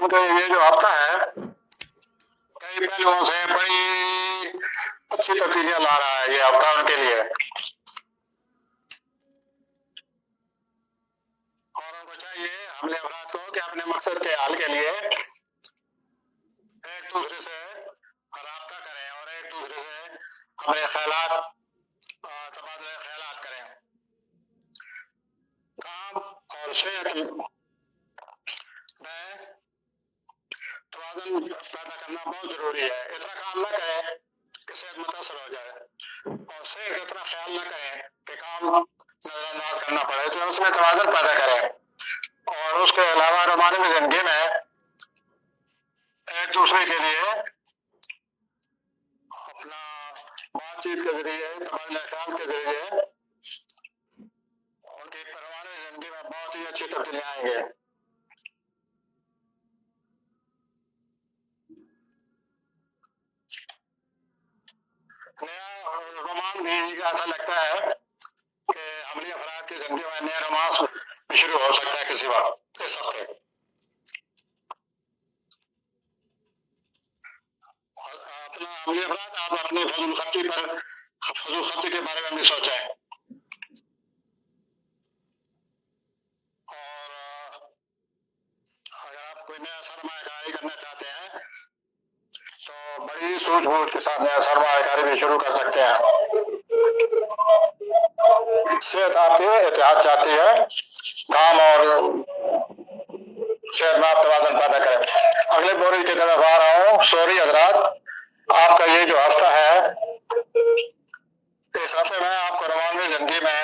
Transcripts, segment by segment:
उनका ये जो हफ्ता है कई पहलुओं से बड़ी अच्छी तब्दीलियां ला रहा है ये हफ्ता उनके लिए। और उनको चाहिए हमले अफराद को कि अपने मकसद के हल के लिए एक दूसरे से राब्ता करें और एक दूसरे से अपने ख्यालात तबादला ख्यालात करें। काम और सेहत में तवाज़ुन पैदा करना बहुत जरूरी है। इतना काम न करें कि सेहत मुतासर हो जाए और सेहत का इतना ख्याल न करें कि काम नजरअंदाज करना पड़े, तो उसमें तवाज़ुन पैदा करें। और उसके अलावा रोमानी जिंदगी में एक दूसरे के लिए अपना बातचीत के जरिए तबादला ख्याल के जरिए उनकी रोमानी जिंदगी में बहुत ही अच्छी तब्दीलियां आएंगे। नया रोमान भी ऐसा लगता है कि अमली अफराद की जिंदगी में नया रोमांस शुरू हो सकता है किसी वक्त इस हफ्ते। अपना अमली अफराद आप अपनी फजूल खर्ची के बारे में भी सोचें। और अगर आप कोई नया सरमायाकारी करना चाहते हैं तो बड़ी सूझबूझ के साथ नया सरमायाकारी भी शुरू कर सकते हैं। सेहत आपकी एहतियात चाहती है, काम और सेहत में आप तवाज़ुन पैदा करें। अगले बोरी की तरफ आ रहा हूँ। सॉरी हजरात, आपका ये जो हफ्ता है इस हफ्ते में आपको रोमानी जिंदगी में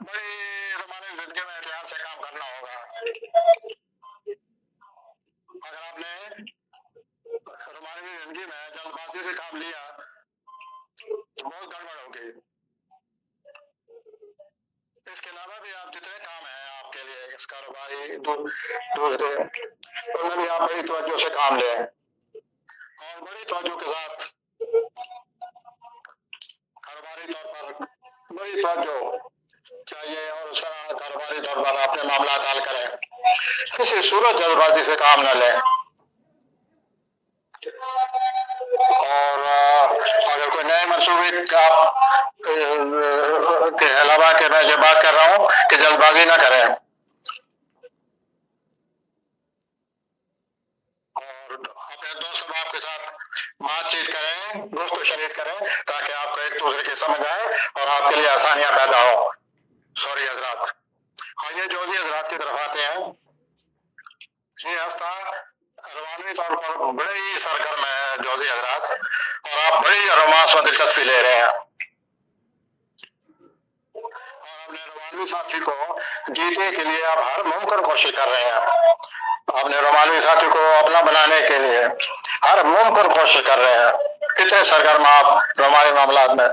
बड़ी रोमानी जिंदगी में एहतियात से काम करना होगा। अगर आपने रोमानी जिंदगी में जल्दबाजी से काम लिया तो बहुत गड़बड़ होगी। इसके अलावा भी आप जितने काम हैं आपके लिए इस कारोबारी दूसरे उनमें भी आप बड़ी तवज्जो से काम लें और बड़ी तवज्जो के साथ कारोबारी तौर पर बड़ी तवज्जो चाहिए और उस कारोबारी तौर पर अपने मामला हल करें। किसी सूरत जल्दबाजी से काम न लें। और अगर कोई नए मंसूबे आप के अलावा के मैं जो बात कर रहा हूँ कि जल्दबाजी ना करें और अपने दोस्त अहबाब के साथ बातचीत करें, दोस्तों शरीक करें ताकि आपको एक दूसरे की समझ आए और आपके लिए आसानियां पैदा हो। सॉरी हजरात। आइए जोजी हजरात की तरफ आते हैं। ये हफ्ता रवानी तौर पर बड़े ही सरगर्म है जोजी हजरात और आप बड़ी रोमांस में दिलचस्पी ले रहे हैं और अपने रोमानी साथी को जीतने के लिए आप हर मुमकिन कोशिश कर रहे हैं। अपने रोमानी साथी को अपना बनाने के लिए हर मुमकिन कोशिश कर रहे हैं। कितने सरगर्म आप रोमानी मामलात में।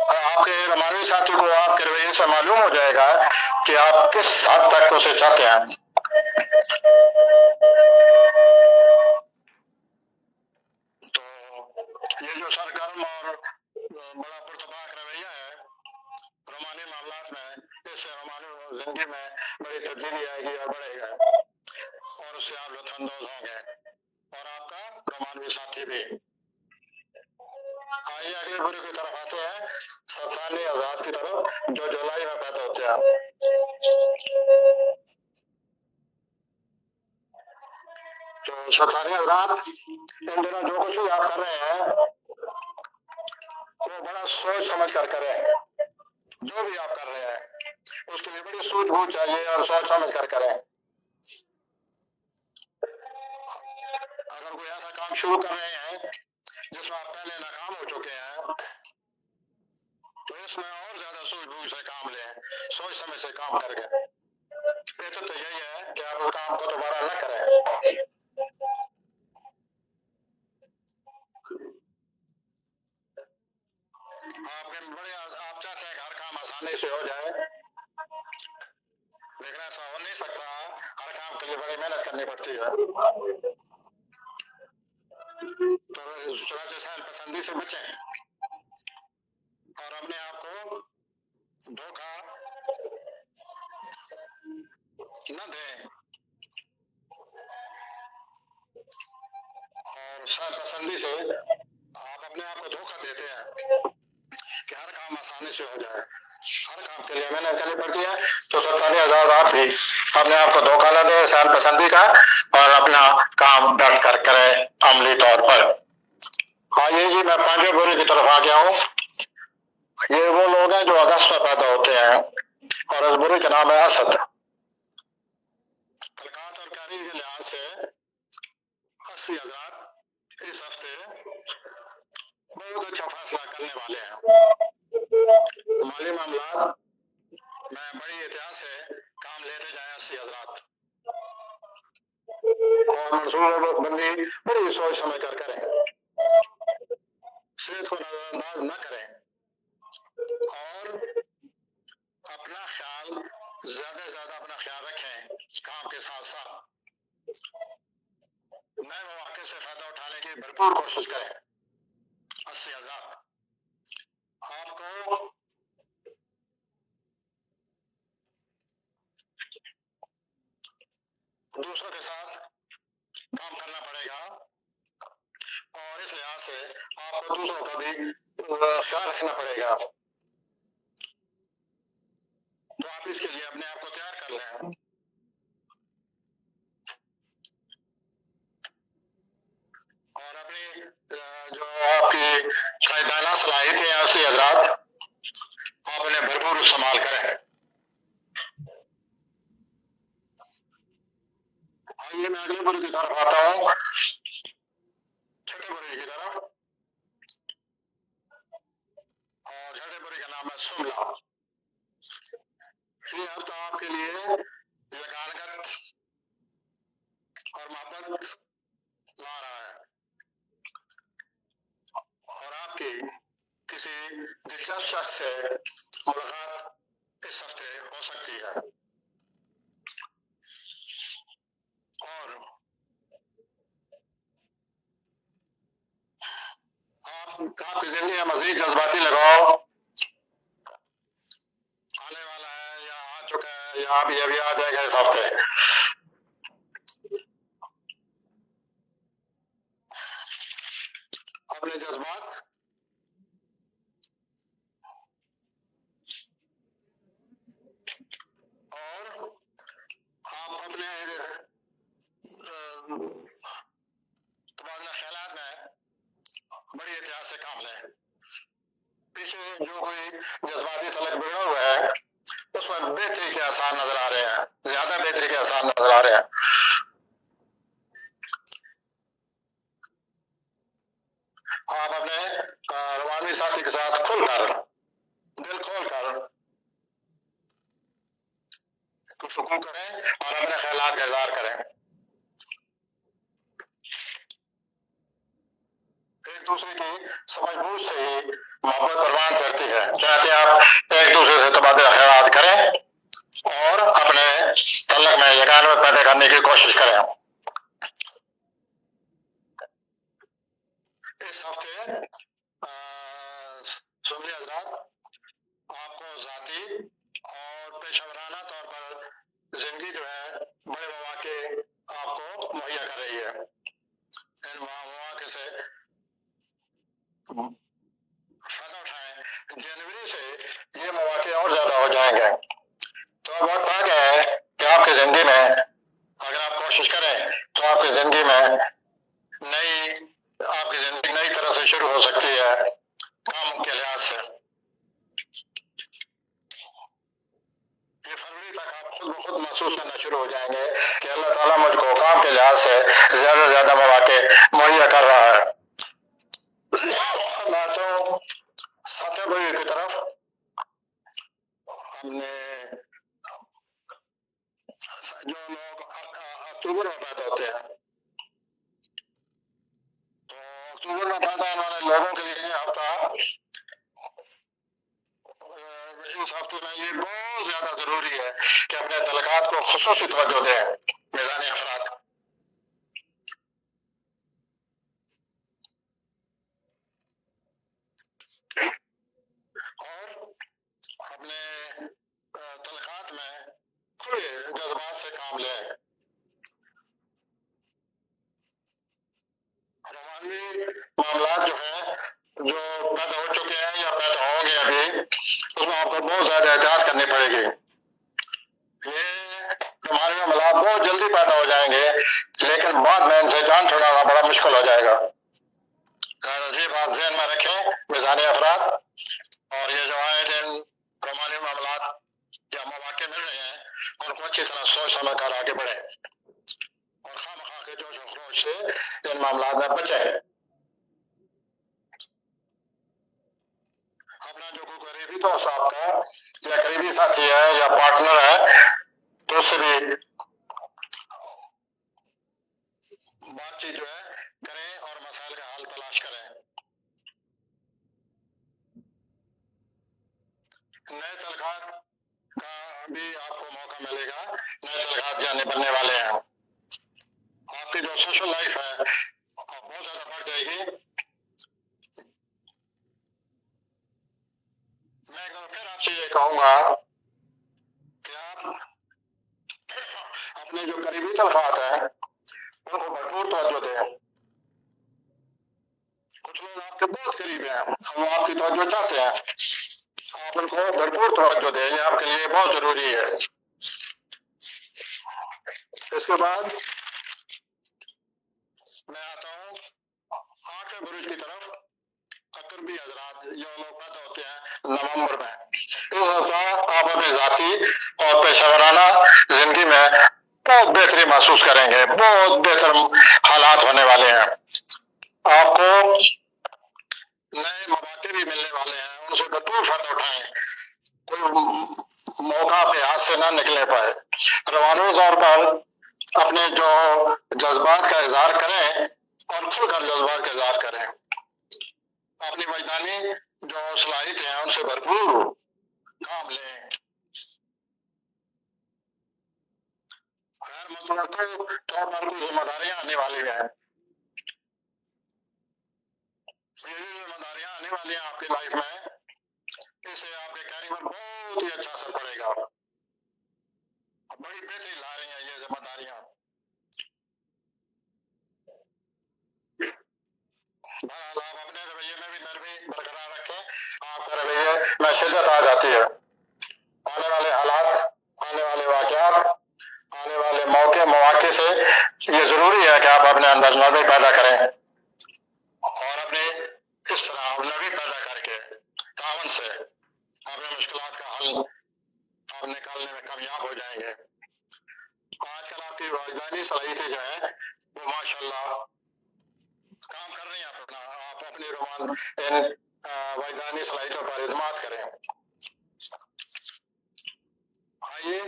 आपके रोमानी साथी को आपके रवैये से मालूम हो जाएगा कि आप किस हद तक उसे चाहते हैं। तो ये जो सरगर्म और बड़ा पुरतबाक रवैया है रोमानी मामलात में, इससे रोमानी जिंदगी में बड़ी तब्दीली आएगी और बढ़ेगा और उससे आप लुत्फानंदोज होंगे और आपका रोमानवी साथी भी। आइए अगले बुरे की तरफ आते हैं, सरतानी आजाद की तरफ जो जुलाई में पैदा होते हैं। तो सरतानी आजाद इन दिनों जो कुछ भी आप कर रहे हैं वो बड़ा सोच समझ कर करें। जो भी आप कर रहे हैं उसके लिए बड़ी सूझबूझ चाहिए और सोच समझ कर करें। अगर कोई ऐसा काम शुरू कर रहे हैं जिसमें आप पहले नाकाम हो चुके हैं तो इसमें और ज्यादा सूझबूझ से काम लें, सोच समझ से काम करके। बेहतर तो यही है कि आप उस काम को दोबारा न करें। आप चाहते हैं कि हर काम आसानी से हो जाए, लेकिन ऐसा हो नहीं सकता। हर काम के लिए बड़ी मेहनत करनी पड़ती है। तो चुनाचे सहल पसंदी से बचें और अपने आप को धोखा न दें और सरपसंदी से आप अपने आप को धोखा देते हैं कि हर काम आसानी से हो जाए, हर काम के लिए मेहनत करनी पड़ती है। तो 47,000 आप भी अपने आप को धोखा न दें सरपसंदी का और अपना काम डट कर करें अमली तौर पर। आइए जी, मैं पांचवें बुरे की तरफ आ गया हूँ। ये वो लोग हैं जो अगस्त में पैदा होते हैं और इस बुरे का नाम है असद। तलकात और कारी के लिहाज से 80,000 इस हफ्ते बहुत अच्छा फैसला करने वाले हैं। माली मामला में बड़ी एहतियात से काम लेते जाए 80,000 और मनसूबाबंदी बड़ी सोच समझ कर करें, सेहत को नजरअंदाज न करें और अपना ख्याल ज्यादा से ज्यादा अपना ख्याल रखें। काम के साथ साथ नए मौके से फायदा उठाने की भरपूर कोशिश करें। 80,000 आपको दूसरों के साथ काम करना पड़ेगा और इस लिहाज से आपको दूसरों का भी ख्याल रखना पड़ेगा। तो आप इसके लिए अपने आप को तैयार कर लें और अपनी जो आपकी कायदाना सलाहियतें हैं 80,000 आप उन्हें भरपूर इस्तेमाल करें। आइए मैं अगले बुरे की तरफ आता हूँ, छठे बुरे की तरफ, और छठे बुरे का नाम है सुमला। ये हफ्ता आपके लिए यकानगत और मोहब्बत ला रहा है और आपकी किसी दिलचस्प शख्स से मुलाकात इस हफ्ते हो सकती है और आपकी जिंदगी में मजीद जज्बाती लगाओ आने वाला है या आ चुका है या अभी आ जाएगा इस हफ्ते। अपने जज्बात और आप अपने तबादला ख्यालात में बड़ी एहतियात से काम लें। पीछे जो कोई जज्बाती तलक बिगड़ा हुआ है उसमें बेहतरी के आसार नजर आ रहे हैं, ज्यादा बेहतरी के आसार नजर आ रहे हैं। आप अपने रवानी साथी के साथ खुलकर दिल खोलकर गुफ्तगू करें और अपने ख्यालात का इज़हार करें। एक दूसरे की समझबूझ से ही मोहब्बत परवान चढ़ती है। चाहते आप एक दूसरे से तबादला ख्यालात करें और अपने तल्लक में यकानत पैदा करने की कोशिश करें। इस हफ्ते सुमली हजरात आपको जाती और पेशेवराना तौर पर जिंदगी जो है बड़े मौके आपको मुहैया कर रही है। इन मौके से फायदा उठाएं। जनवरी से ये मौके और ज्यादा हो जाएंगे। तो अब वक्त आ गया है कि आपकी जिंदगी में अगर आप कोशिश करें तो आपकी जिंदगी में आपकी जिंदगी नई तरह से शुरू हो सकती है काम के लिहाज से। ये फरवरी तक आप खुद ब खुद महसूस करना शुरू हो जाएंगे कि अल्लाह ताला मुझको काम के लिहाज से ज्यादा से ज्यादा मौके मुहैया कर रहा है। मैं तो सातवें बुरे की तरफ हमने जो लोग अक्टूबर में पैदा होते हैं तो अक्टूबर में पैदा होने वाले लोगों के लिए हफ्ता इस हफ्ते में ये बहुत ज्यादा जरूरी है कि अपने तलकात को खुसूसी तवज्जो दें मिजानी अफराद। और अपने मामले हैं। रोमानवी मामला जो है, जो पैदा हो चुके हैं या पैदा होंगे अभी, उसमें आपको बहुत ज्यादा एहतियात करनी पड़ेगी। ये रोमानवी मामला बहुत जल्दी पैदा हो जाएंगे, लेकिन बाद में इनसे जान छुड़ाना बड़ा मुश्किल हो जाएगा। ये बात ध्यान में रखें मिजानी अफराद, और ये जो आए दिन रोमानी मामला या मौके मिल रहे हैं, उनको अच्छी तरह सोच समझ कर आगे बढ़े और खामखा के जोश और खरोश से इन मामला में बचे। अपना जो कोई करीबी दोस्त आपका या करीबी साथी है या पार्टनर है, तो उससे भी बातचीत जो है करें और मसाइल का हल तलाश करें। नए तलखात का भी आपको मौका मिलेगा, नए तलखात जाने बनने वाले हैं। आपकी जो सोशल लाइफ है बहुत ज्यादा बढ़ जाएगी। मैं एक बार फिर आपसे ये कहूंगा कि आप अपने जो करीबी तलखात हैं उनको भरपूर तवज्जो दें। कुछ लोग आपके बहुत करीब हैं, वो आपकी तवज्जो चाहते हैं, आप उनको भरपूर तवज्जो दें, ये आपके लिए बहुत जरूरी है। इसके बाद मैं आता हूँ 8वें बुरुज की तरफ। अतरबी हजरात ये लोग पैदा होते हैं नवंबर में। इस हफ्ता आप अपनी जाती और पेशेवराना जिंदगी में बहुत बेहतरी महसूस करेंगे, बहुत बेहतर हालात होने वाले हैं। आपको नए मौके भी मिलने वाले हैं, उनसे भरपूर फायदा उठाएं, कोई मौका पे हाथ से ना निकले पाए। रवानी तौर पर अपने जो जज्बात का इजहार करें और खुलकर जज्बात का इजहार करें। अपनी वैज्ञानिक जो सलाहियत है उनसे भरपूर काम लें। गैर मुतवक्किल तौर पर कुछ जिम्मेदारियां आने वाली हैं। ये जिम्मेदारियां आने वाली हैं आपकी लाइफ में, इससे आपके कैरियर पर बहुत ही अच्छा असर पड़ेगा। बड़ी बेहतरी ला रही हैं ये जिम्मेदारियां। बहरहाल आप अपने रवैये में भी नरमी बरकरार रखें, आपका रवैये में शिद्दत आ जाती है। आने वाले हालात, आने वाले वाकयात, आने वाले मौके से ये जरूरी है कि आप अपने अंदर नरमी पैदा करें और अपने इस तरह नरमी पैदा करके तावन से अपने मुश्किलात का हल आप निकालने में कामयाब हो जाएंगे। आजकल आपकी वजदानी सलाहियतें जो है वो माशाल्लाह काम कर रही हैं अपना। आप अपनी रोमान इन वजदानी सलाहियतों पर इत्मीनान करें। आइए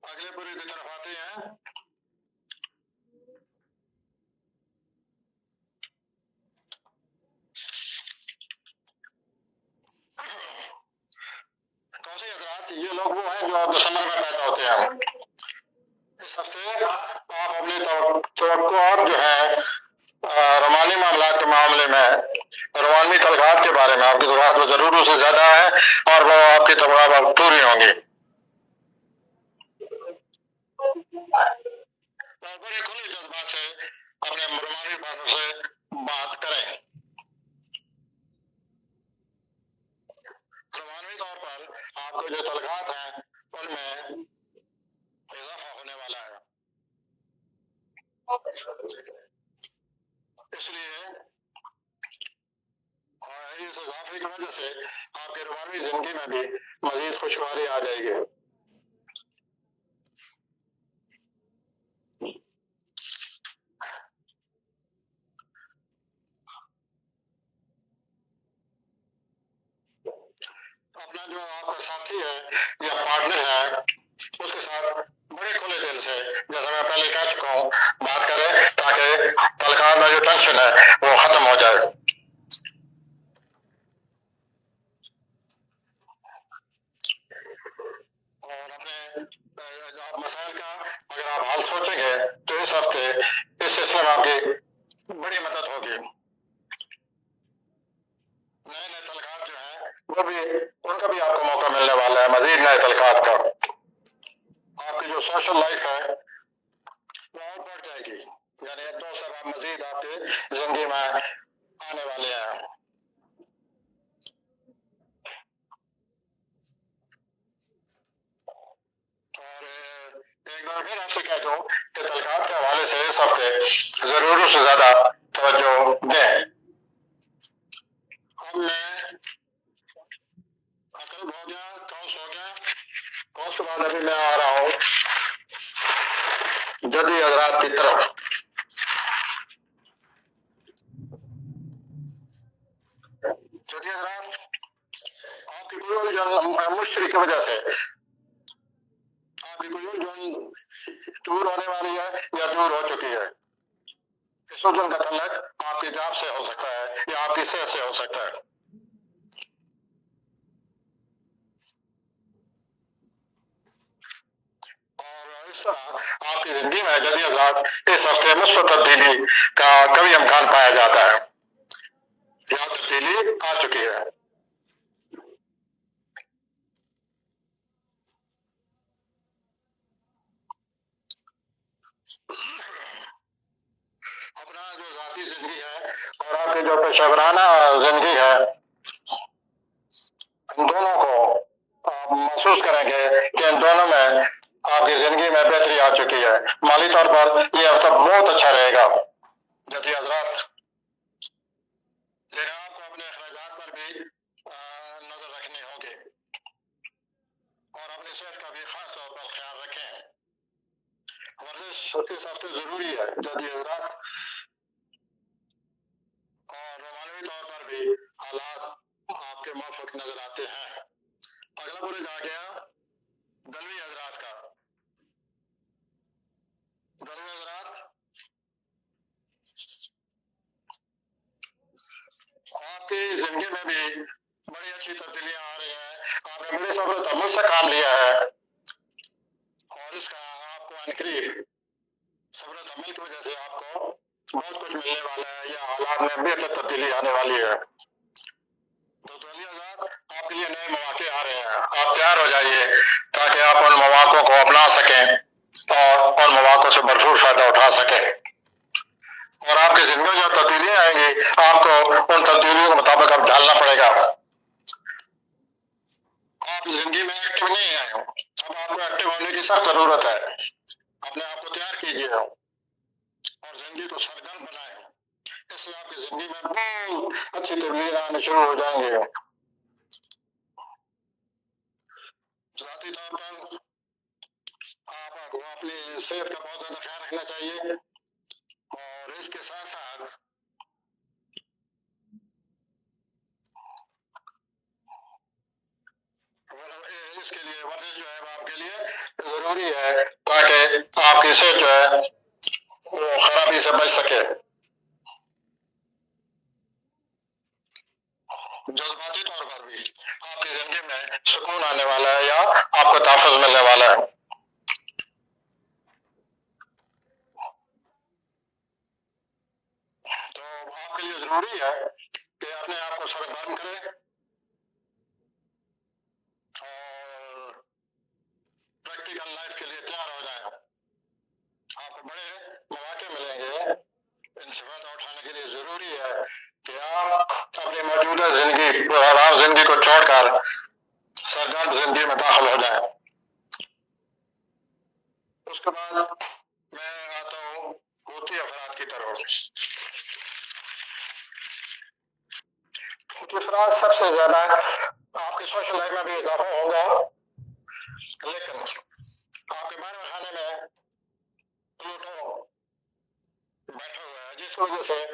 अगले बुरे की तरफ आते हैं। कौशे हजरात ये लोग वो हैं जो दिसंबर में पैदा होते हैं। इस हफ्ते आप अपनी तवक्कुआत जो है रोमानी मामलात के मामले में रोमानी तलखात के बारे में आपकी तवक्कुआत जरूर से ज्यादा है और वो आपकी तवक्कुआत पूरी होंगी। बड़े खुले जज्बात से अपने रोमानी पार्टनर से बात करें। रोमानी तौर पर आपके जो तलखात हैं उनमें इजाफा होने वाला है, इसलिए इस इजाफे की वजह से आपके रोमानी जिंदगी में भी मजीद खुशहाली आ जाएगी। अपना जो आपका साथी है या पार्टनर है उसके साथ बड़े खुले दिल से, जैसा मैं पहले कह चुका हूँ, बात करें ताकि तलखात में जो टेंशन है वो खत्म हो जाए। और अपने आप मसाइल का अगर आप हल सोचेंगे तो इस हफ्ते इस सिलसिले में आपकी बड़ी मदद होगी। नए नए तलखात जो है वो भी, उनका भी आपको मौका मिलने वाला है, मजीद नए तलखात का। आपकी जो सोशल लाइफ है वो और बढ़ जाएगी, यानी 2 सबब मजीद आपके जिंदगी में आने वाले हैं। और एक बार फिर आपसे कह दूं कि तलकात के हवाले से इस हफ्ते जरूरत से ज्यादा तवज्जो दें। अब मैं अकल हो गया, कौस हो गया, कौस के बाद अभी मैं आ रहा हूँ जदी हजरात की तरफ। जदी हजरात आपकी कोई मुश्किल की वजह से आपकी कोई दूर होने वाली है या दूर हो चुकी है। इस वजन का तल्लक आपकी जात से हो सकता है या आपकी सेहत से हो सकता है। और इस तरह आपकी जिंदगी में जदी हजरात इस हफ्ते मुस्बत तब्दीली का कभी इम्कान पाया जाता है या तब्दीली आ चुकी है। अपना जो जाती जिंदगी है और आपकी जो पेशेवराना जिंदगी है, इन दोनों को आप महसूस करेंगे कि इन दोनों में आपकी जिंदगी में बेहतरी आ चुकी है। माली तौर पर यह हफ्ता बहुत अच्छा रहेगा जदी हजरात, लेकिन आपको अपने अखराजात पर भी नजर रखनी होगी और अपनी सेहत का भी खास तौर पर ख्याल रखें। वर्जिश इस हफ्ते जरूरी है जदी हजरात, और मानवी तौर पर भी हालात आपके माफक नजर आते हैं। अगला बुरज आ गया दलवी हजरात का। दलवी हजरात आपकी जिंदगी में भी बड़ी अच्छी तब्दीलियां आ रही हैं। आपने बड़े सब्र तहम्मुल से काम लिया है और इसका आपको अनकरीब सब्र तहम्मुल की वजह से आपको बहुत कुछ मिलने वाला है या हालात में बेहतर तब्दीली आने वाली है। तो दलवी हजरात आपके लिए नए मौके आ रहे हैं, आप तैयार हो जाइए ताकि आप उन मौकों को अपना सकें और उन मौकों से भरपूर फायदा उठा सकें। और आपकी जिंदगी में जो तब्दीलियां आएंगी आपको उन तब्दीलियों के मुताबिक अब ढालना पड़ेगा। आप जिंदगी में एक्टिव नहीं है, अब आपको एक्टिव होने की सख्त जरूरत है। अपने आप को तैयार कीजिए और जिंदगी को सरगर्म बनाएं, इससे आपकी जिंदगी में बहुत अच्छी तब्दीलियां आने शुरू हो जाएंगे। जाती तौर पर आपको अपनी सेहत का बहुत ज्यादा ख्याल रखना चाहिए और इसके साथ साथ इसके लिए वर्जिश जो है वो आपके लिए जरूरी है ताकि आपकी सेहत जो है वो खराबी से बच सके। जज्बाती तौर पर भी आपकी जिंदगी में सुकून आने वाला है या आपको तहफ़्फ़ुज़ मिलने वाला है। तो आपके लिए जरूरी है कि अपने आप को सरगर्म करें और प्रैक्टिकल लाइफ के लिए तैयार हो जाएं। आपको बड़े मौके मिलेंगे इनसे फायदा उठाने के लिए। जरूरी है कि आप अपनी मौजूदा जिंदगी आराम जिंदगी को छोड़कर सरगर्म जिंदगी में दाखिल हो जाएं। उसके बाद मैं आता हूँ होती अफराद की तरफ। होती अफराद सबसे ज्यादा आपकी सोशल लाइफ में भी इजाफा होगा, लेकिन आपके बारहवें खाने में प्लूटो बैठा हुआ है, जिस वजह से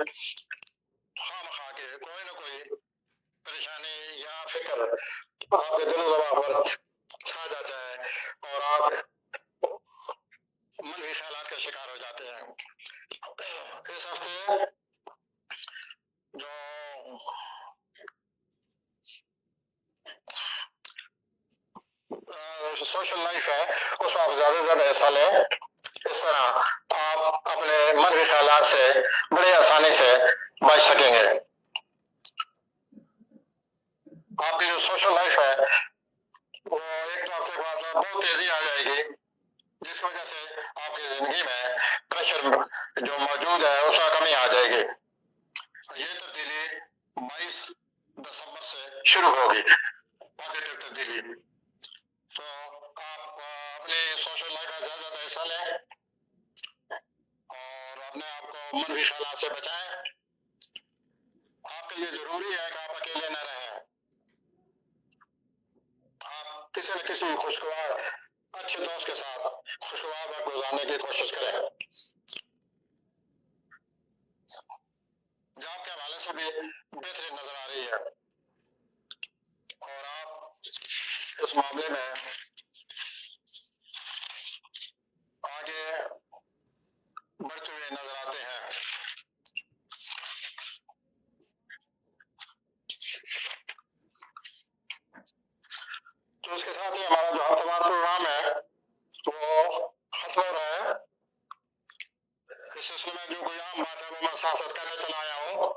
खामखा के कोई ना कोई परेशानी या फिक्र आपके दिल दिमाग पर छा जाता है और आप मनफी ख्यालात का शिकार हो जाते हैं। इस हफ्ते जो सोशल लाइफ है उसमें आप ज्यादा से ज्यादा हिस्सा लें। इस तरह आप अपने मनफी ख्यालात से बड़ी आसानी से बच सकेंगे। आपकी जो सोशल लाइफ है वो एक तो हफ्ते बाद बहुत तेजी आ जाएगी, जिस जिंदगी में प्रेशर जो मौजूद है उसका कमी आ जाएगी। ये तब्दीली 22 दिसंबर से शुरू होगी, पॉजिटिव तब्दीली। तो आप अपनी सोशल लाइफ में ज्यादा हिस्सा लें और अपने आप को मनफी ख्यालात से बचाएं। आपके लिए जरूरी है कि आप अकेले न रहें। आप किसी न किसी खुशगवार अच्छे दोस्त के साथ खुशगवार वक्त गुजारने की कोशिश करें। जो आपके हवाले से भी बेहतरीन नजर आ रही है और आप इस मामले में आगे बढ़ते हुए नजर आते हैं। तो इसके साथ ही हमारा जो हफ्तेवार प्रोग्राम है वो खत्म हो रहा है। इस सिलसिले में जो कोई आम बात है वो मैं साथ साथ कहते चला आया हूँ।